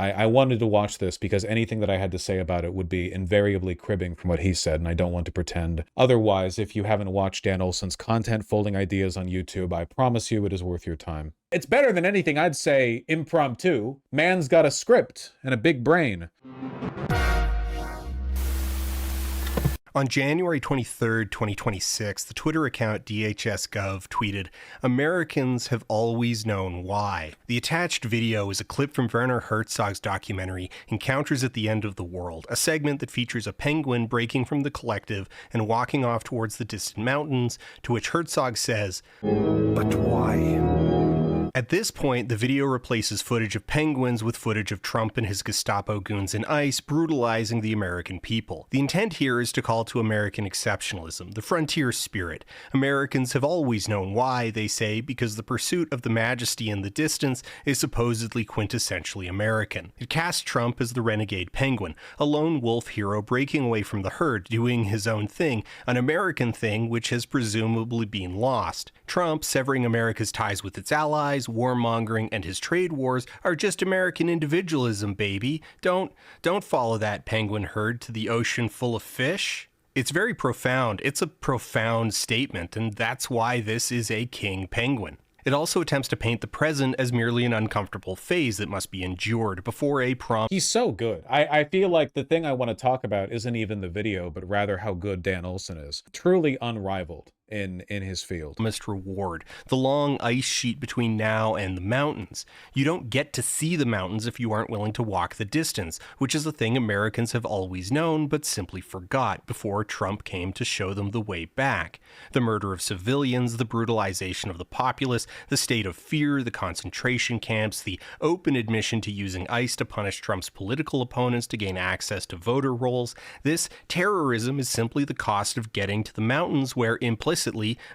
I wanted to watch this because anything that I had to say about it would be invariably cribbing from what he said, and I don't want to pretend otherwise. If you haven't watched Dan Olsen's content folding ideas on YouTube, I promise you it is worth your time. It's better than anything I'd say impromptu. Man's got a script and a big brain. On January 23, 2026, the Twitter account DHSGov tweeted, "Americans have always known why." The attached video is a clip from Werner Herzog's documentary Encounters at the End of the World, a segment that features a penguin breaking from the collective and walking off towards the distant mountains, to which Herzog says, "But why?" At this point, the video replaces footage of penguins with footage of Trump and his Gestapo goons in ICE brutalizing the American people. The intent here is to call to American exceptionalism, the frontier spirit. Americans have always known why, they say, because the pursuit of the majesty in the distance is supposedly quintessentially American. It casts Trump as the renegade penguin, a lone wolf hero breaking away from the herd, doing his own thing, an American thing which has presumably been lost. Trump, severing America's ties with its allies, warmongering, and his trade wars are just American individualism, baby. Don't follow that penguin herd to the ocean full of fish. It's very profound. It's a profound statement, and that's why this is a king penguin. It also attempts to paint the present as merely an uncomfortable phase that must be endured before a prompt. He's so good. I feel like the thing I want to talk about isn't even the video, but rather how good Dan Olsen is. Truly unrivaled in his field. Promised reward, the long ice sheet between now and the mountains. You don't get to see the mountains if you aren't willing to walk the distance, which is a thing Americans have always known but simply forgot before Trump came to show them the way back. The murder of civilians, the brutalization of the populace, the state of fear, the concentration camps, the open admission to using ICE to punish Trump's political opponents to gain access to voter rolls. This terrorism is simply the cost of getting to the mountains where implicitly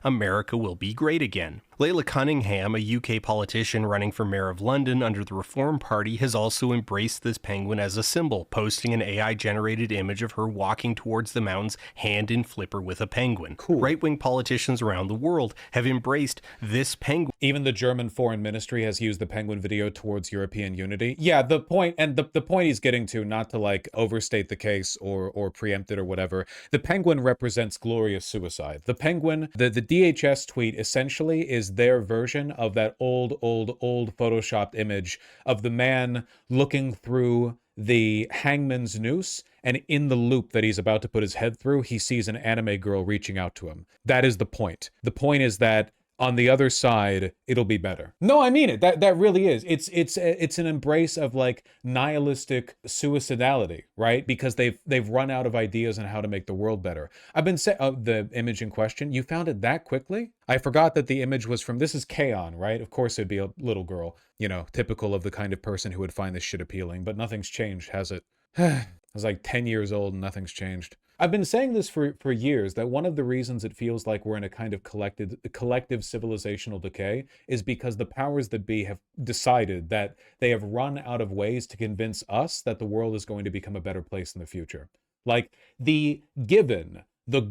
America will be great again. Layla Cunningham, a UK politician running for Mayor of London under the Reform Party, has also embraced this penguin as a symbol, posting an AI-generated image of her walking towards the mountains hand in flipper with a penguin. Cool. Right-wing politicians around the world have embraced this penguin. Even the German Foreign Ministry has used the penguin video towards European unity. Yeah, the point he's getting to, not to like overstate the case or preempt it or whatever, the penguin represents glorious suicide. The penguin, the DHS tweet essentially is their version of that old photoshopped image of the man looking through the hangman's noose, and in the loop that he's about to put his head through, he sees an anime girl reaching out to him. That is the point. The point is that on the other side, it'll be better. No, I mean it. That really is. It's an embrace of like nihilistic suicidality, right? Because they've run out of ideas on how to make the world better. I've been saying the image in question. You found it that quickly? I forgot that the image was from, this is K-On, right? Of course it'd be a little girl, you know, typical of the kind of person who would find this shit appealing. But nothing's changed, has it? I was like 10 years old and nothing's changed. I've been saying this for years, that one of the reasons it feels like we're in a kind of collective civilizational decay is because the powers that be have decided that they have run out of ways to convince us that the world is going to become a better place in the future. Like the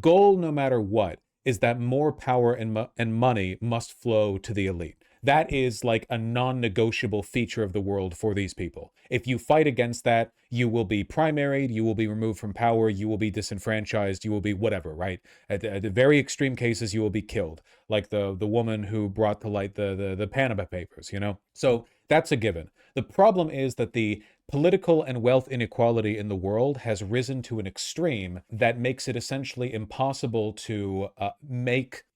goal, no matter what, is that more power and money must flow to the elite. That is like a non-negotiable feature of the world for these people. If you fight against that, you will be primaried, you will be removed from power, you will be disenfranchised, you will be whatever, right? At the very extreme cases, you will be killed, like the woman who brought to light the Panama Papers, you know? So that's a given. The problem is that the political and wealth inequality in the world has risen to an extreme that makes it essentially impossible to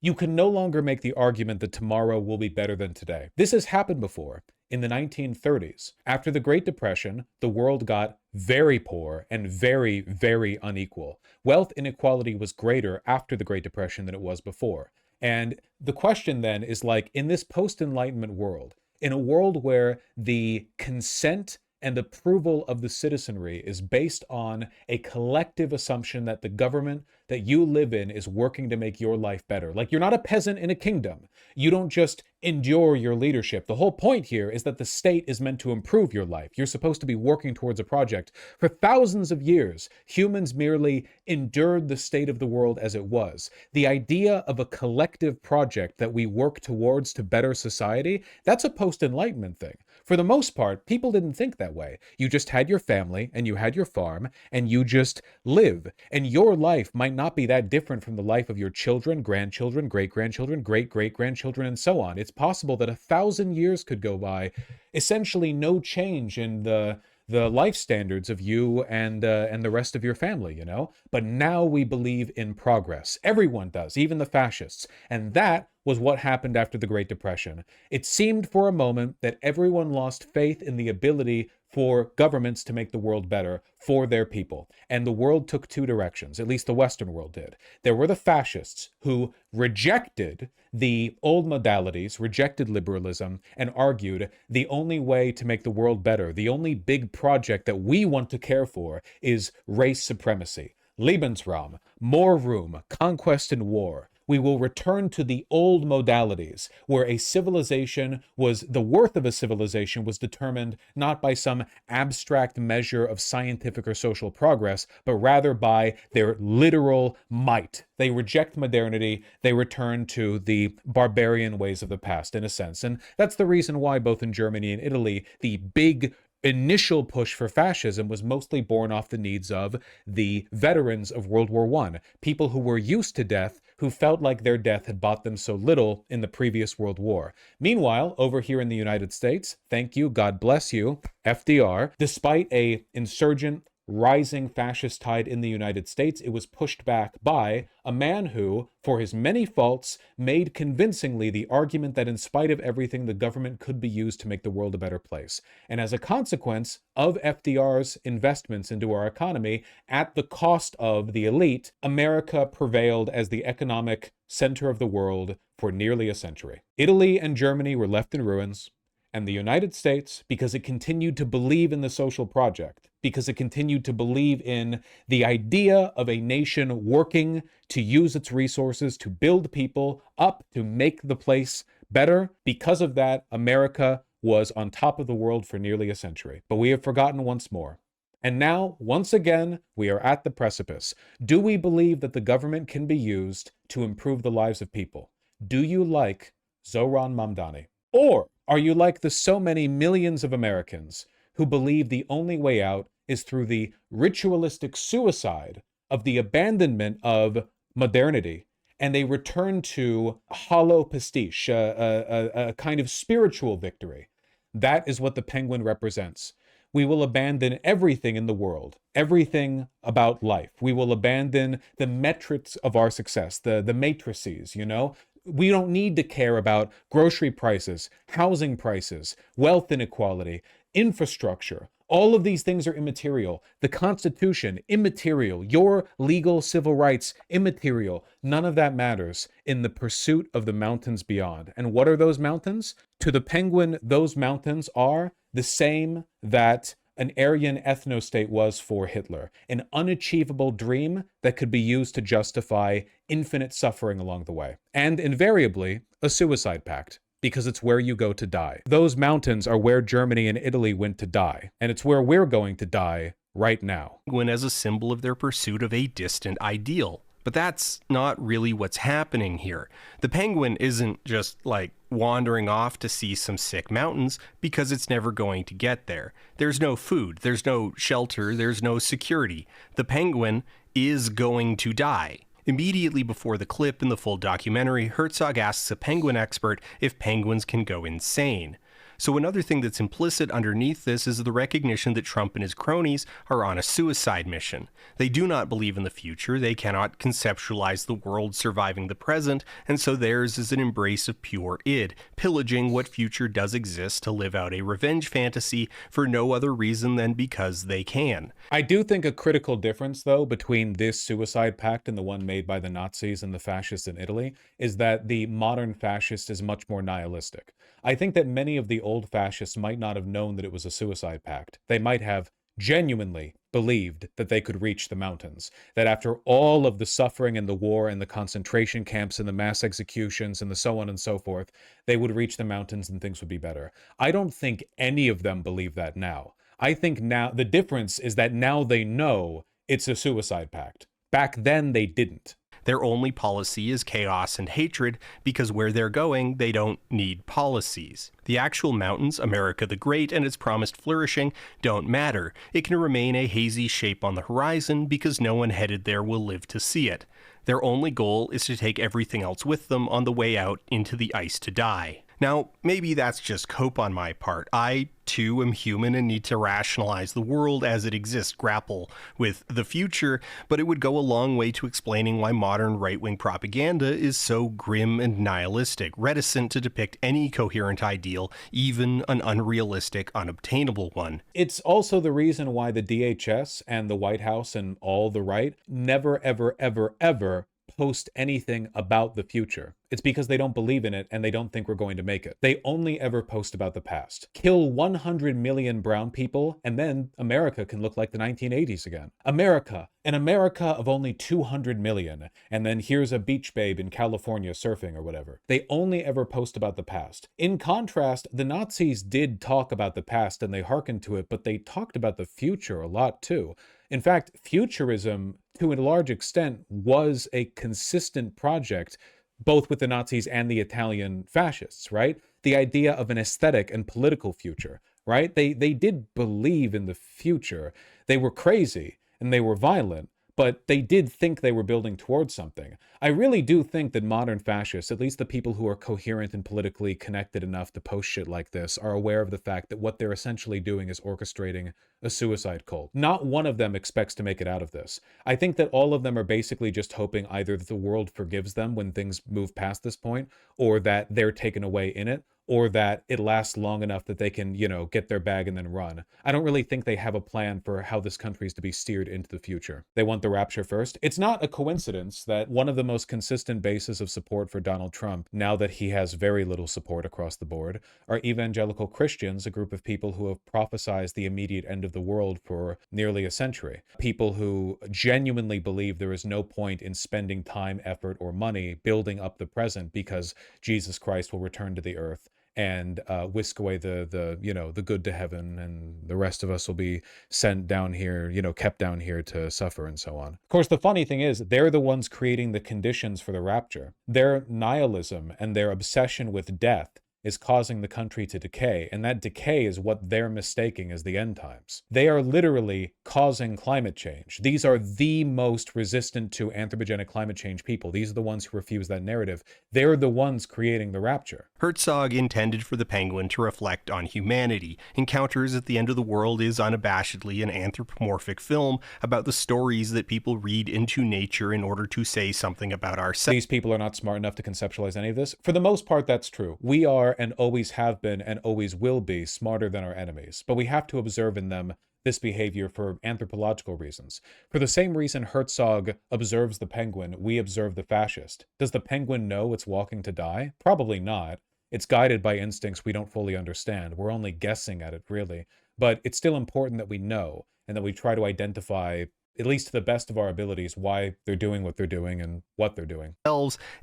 you can no longer make the argument that tomorrow will be better than today. This has happened before. In the 1930s, after the Great Depression, the world got very poor and very, very unequal. Wealth inequality was greater after the Great Depression than it was before. And the question then is like, in this post-Enlightenment world, in a world where the consent and approval of the citizenry is based on a collective assumption that the government that you live in is working to make your life better. Like, you're not a peasant in a kingdom. You don't just endure your leadership. The whole point here is that the state is meant to improve your life. You're supposed to be working towards a project. For thousands of years, humans merely endured the state of the world as it was. The idea of a collective project that we work towards to better society, that's a post-Enlightenment thing. For the most part, people didn't think that way. You just had your family and you had your farm and you just live. And your life might not be that different from the life of your children, grandchildren, great-grandchildren, great-great-grandchildren, and so on. It's possible that 1,000 years could go by, essentially no change in the life standards of you and the rest of your family, you know? But now we believe in progress. Everyone does, even the fascists. And that was what happened after the Great Depression. It seemed for a moment that everyone lost faith in the ability for governments to make the world better for their people. And the world took two directions, at least the Western world did. There were the fascists who rejected the old modalities, rejected liberalism, and argued the only way to make the world better, the only big project that we want to care for, is race supremacy. Lebensraum, more room, conquest and war. We will return to the old modalities, where a civilization was, the worth of a civilization was determined not by some abstract measure of scientific or social progress, but rather by their literal might. They reject modernity, they return to the barbarian ways of the past, in a sense. And that's the reason why both in Germany and Italy, the big initial push for fascism was mostly born off the needs of the veterans of World War I, people who were used to death, who felt like their death had bought them so little in the previous World War. Meanwhile, over here in the United States, thank you, God bless you, FDR, despite a insurgent, rising fascist tide in the United States, it was pushed back by a man who, for his many faults, made convincingly the argument that in spite of everything, the government could be used to make the world a better place. And as a consequence of FDR's investments into our economy, at the cost of the elite, America prevailed as the economic center of the world for nearly a century. Italy and Germany were left in ruins, and the United States, because it continued to believe in the social project, because it continued to believe in the idea of a nation working to use its resources to build people up, to make the place better. Because of that, America was on top of the world for nearly a century. But we have forgotten once more. And now, once again, we are at the precipice. Do we believe that the government can be used to improve the lives of people? Do you like Zoran Mamdani? Or are you like the so many millions of Americans who believe the only way out is through the ritualistic suicide of the abandonment of modernity, and they return to a hollow pastiche, a kind of spiritual victory? That is what the Penguin represents. We will abandon everything in the world, everything about life. We will abandon the metrics of our success, the matrices, you know? We don't need to care about grocery prices, housing prices, wealth inequality, infrastructure. All of these things are immaterial. The Constitution, immaterial. Your legal civil rights, immaterial. None of that matters in the pursuit of the mountains beyond. And what are those mountains? To the Penguin, those mountains are the same that an Aryan ethno-state was for Hitler, an unachievable dream that could be used to justify infinite suffering along the way. And invariably, a suicide pact, because it's where you go to die. Those mountains are where Germany and Italy went to die, and it's where we're going to die right now. Penguin as a symbol of their pursuit of a distant ideal. But that's not really what's happening here. The penguin isn't just like wandering off to see some sick mountains because it's never going to get there. There's no food, there's no shelter, there's no security. The penguin is going to die. Immediately before the clip in the full documentary, Herzog asks a penguin expert if penguins can go insane. So another thing that's implicit underneath this is the recognition that Trump and his cronies are on a suicide mission. They do not believe in the future, they cannot conceptualize the world surviving the present, and so theirs is an embrace of pure id, pillaging what future does exist to live out a revenge fantasy for no other reason than because they can. I do think a critical difference, though, between this suicide pact and the one made by the Nazis and the fascists in Italy is that the modern fascist is much more nihilistic. I think that many of the old fascists might not have known that it was a suicide pact. They might have genuinely believed that they could reach the mountains, that after all of the suffering and the war and the concentration camps and the mass executions and the so on and so forth, they would reach the mountains and things would be better. I don't think any of them believe that now. I think now the difference is that now they know it's a suicide pact. Back then they didn't. Their only policy is chaos and hatred, because where they're going, they don't need policies. The actual mountains, America the Great, and its promised flourishing don't matter. It can remain a hazy shape on the horizon because no one headed there will live to see it. Their only goal is to take everything else with them on the way out into the ice to die. Now, maybe that's just cope on my part. I, too, am human and need to rationalize the world as it exists, grapple with the future, but it would go a long way to explaining why modern right-wing propaganda is so grim and nihilistic, reticent to depict any coherent ideal, even an unrealistic, unobtainable one. It's also the reason why the DHS and the White House and all the right never, ever, ever, ever post anything about the future. It's because they don't believe in it and they don't think we're going to make it. They only ever post about the past. Kill 100 million brown people and then America can look like the 1980s again. America, an America of only 200 million, and then here's a beach babe in California surfing or whatever. They only ever post about the past. In contrast, the Nazis did talk about the past and they hearkened to it, but they talked about the future a lot too. In fact, futurism, to a large extent, was a consistent project, both with the Nazis and the Italian fascists, right? The idea of an aesthetic and political future, right? They did believe in the future. They were crazy and they were violent, but they did think they were building towards something. I really do think that modern fascists, at least the people who are coherent and politically connected enough to post shit like this, are aware of the fact that what they're essentially doing is orchestrating a suicide cult. Not one of them expects to make it out of this. I think that all of them are basically just hoping either that the world forgives them when things move past this point, or that they're taken away in it, or that it lasts long enough that they can, get their bag and then run. I don't really think they have a plan for how this country is to be steered into the future. They want the rapture first. It's not a coincidence that one of the most consistent bases of support for Donald Trump, now that he has very little support across the board, are evangelical Christians, a group of people who have prophesized the immediate end of the world for nearly a century. People who genuinely believe there is no point in spending time, effort, or money building up the present because Jesus Christ will return to the earth and whisk away the good to heaven, and the rest of us will be sent down here, kept down here to suffer and so on. Of course, the funny thing is, they're the ones creating the conditions for the rapture. Their nihilism and their obsession with death is causing the country to decay, and that decay is what they're mistaking as the end times. They are literally causing climate change. These are the most resistant to anthropogenic climate change people. These are the ones who refuse that narrative. They're the ones creating the rapture. Herzog intended for the Penguin to reflect on humanity. Encounters at the End of the World is unabashedly an anthropomorphic film about the stories that people read into nature in order to say something about ourselves. These people are not smart enough to conceptualize any of this. For the most part, that's true. We are and always have been and always will be smarter than our enemies, but we have to observe in them this behavior for anthropological reasons. For the same reason Herzog observes the penguin, we observe the fascist. Does the penguin know it's walking to die? Probably not. It's guided by instincts we don't fully understand. We're only guessing at it, really. But it's still important that we know, and that we try to identify, at least to the best of our abilities, why they're doing what they're doing and what they're doing.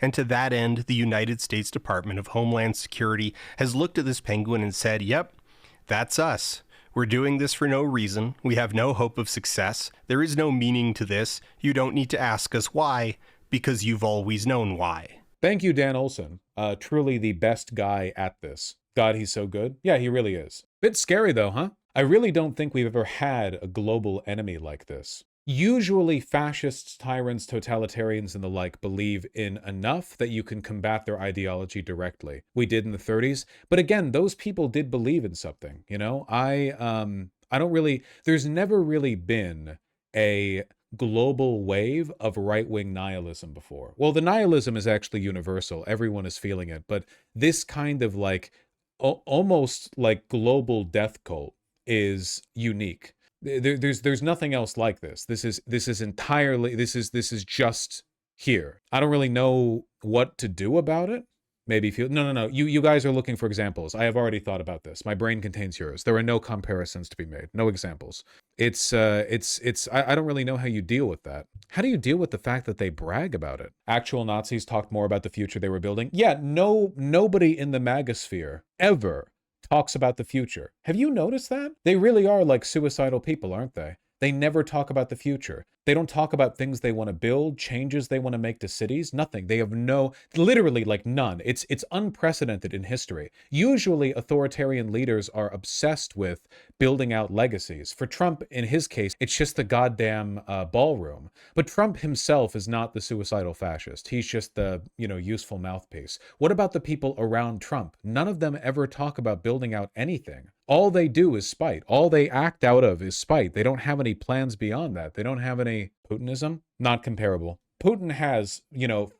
And to that end, the United States Department of Homeland Security has looked at this penguin and said, yep, that's us. We're doing this for no reason. We have no hope of success. There is no meaning to this. You don't need to ask us why, because you've always known why. Thank you, Dan Olsen. Truly the best guy at this. God, he's so good. Yeah, he really is. Bit scary though, huh? I really don't think we've ever had a global enemy like this. Usually fascists, tyrants, totalitarians, and the like believe in enough that you can combat their ideology directly. We did in the 30s, but again, those people did believe in something, I don't really, there's never really been a global wave of right-wing nihilism before. Well, the nihilism is actually universal. Everyone is feeling it, but this kind of almost like global death cult is unique. There's nothing else like this. This is entirely, this is just here. I don't really know what to do about it. Maybe feel, no. You guys are looking for examples. I have already thought about this. My brain contains yours. There are no comparisons to be made. No examples. I don't really know how you deal with that. How do you deal with the fact that they brag about it? Actual Nazis talked more about the future they were building. Yeah, nobody in the MAGA sphere ever talks about the future. Have you noticed that? They really are like suicidal people, aren't they? They never talk about the future. They don't talk about things they want to build, changes they want to make to cities, nothing. They have no, literally like none. It's unprecedented in history. Usually authoritarian leaders are obsessed with building out legacies. For Trump, in his case, it's just the goddamn ballroom. But Trump himself is not the suicidal fascist. He's just the, useful mouthpiece. What about the people around Trump? None of them ever talk about building out anything. All they do is spite. All they act out of is spite. They don't have any plans beyond that. They don't have any Putinism. Not comparable. Putin has,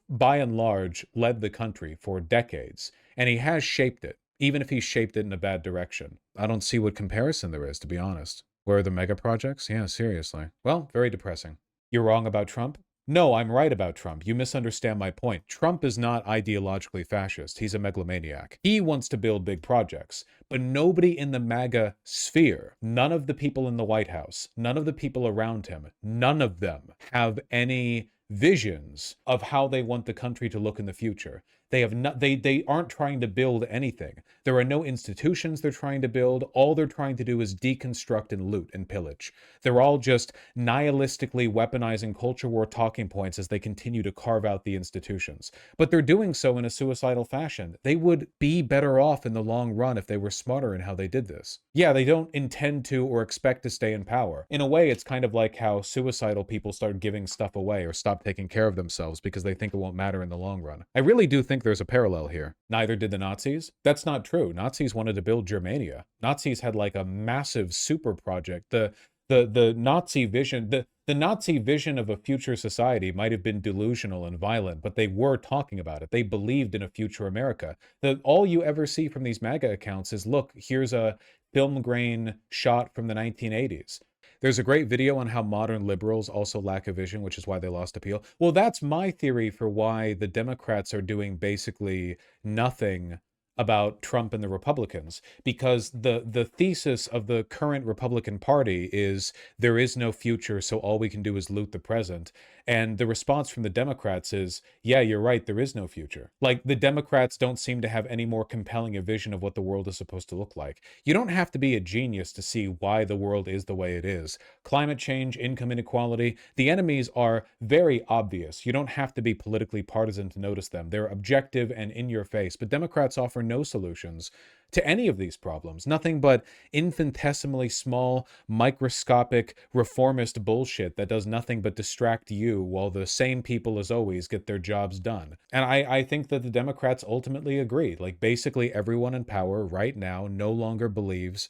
by and large, led the country for decades, and he has shaped it, even if he shaped it in a bad direction. I don't see what comparison there is, to be honest. Where are the mega projects? Yeah, seriously. Well, very depressing. You're wrong about Trump? No, I'm right about Trump. You misunderstand my point. Trump is not ideologically fascist. He's a megalomaniac. He wants to build big projects, but nobody in the MAGA sphere, none of the people in the White House, none of the people around him, none of them have any visions of how they want the country to look in the future. They have not, they aren't trying to build anything. There are no institutions they're trying to build. All they're trying to do is deconstruct and loot and pillage. They're all just nihilistically weaponizing culture war talking points as they continue to carve out the institutions. But they're doing so in a suicidal fashion. They would be better off in the long run if they were smarter in how they did this. Yeah, they don't intend to or expect to stay in power. In a way, it's kind of like how suicidal people start giving stuff away or stop taking care of themselves because they think it won't matter in the long run. I really do think there's a parallel here. Neither did the Nazis. That's not true. Nazis wanted to build Germania. Nazis had like a massive super project. The Nazi vision, the Nazi vision of a future society might have been delusional and violent, but they were talking about it. They believed in a future America. All you ever see from these MAGA accounts is, look, here's a film grain shot from the 1980s. There's a great video on how modern liberals also lack a vision, which is why they lost appeal. Well, that's my theory for why the Democrats are doing basically nothing about Trump and the Republicans, because the thesis of the current Republican Party is there is no future, so all we can do is loot the present. And the response from the Democrats is, yeah, you're right, there is no future. Like, the Democrats don't seem to have any more compelling a vision of what the world is supposed to look like. You don't have to be a genius to see why the world is the way it is. Climate change, income inequality, the enemies are very obvious. You don't have to be politically partisan to notice them. They're objective and in your face, but Democrats offer no solutions to any of these problems. Nothing but infinitesimally small, microscopic, reformist bullshit that does nothing but distract you while the same people, as always, get their jobs done. And I think that the Democrats ultimately agree. Like, basically everyone in power right now no longer believes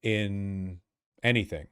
in anything.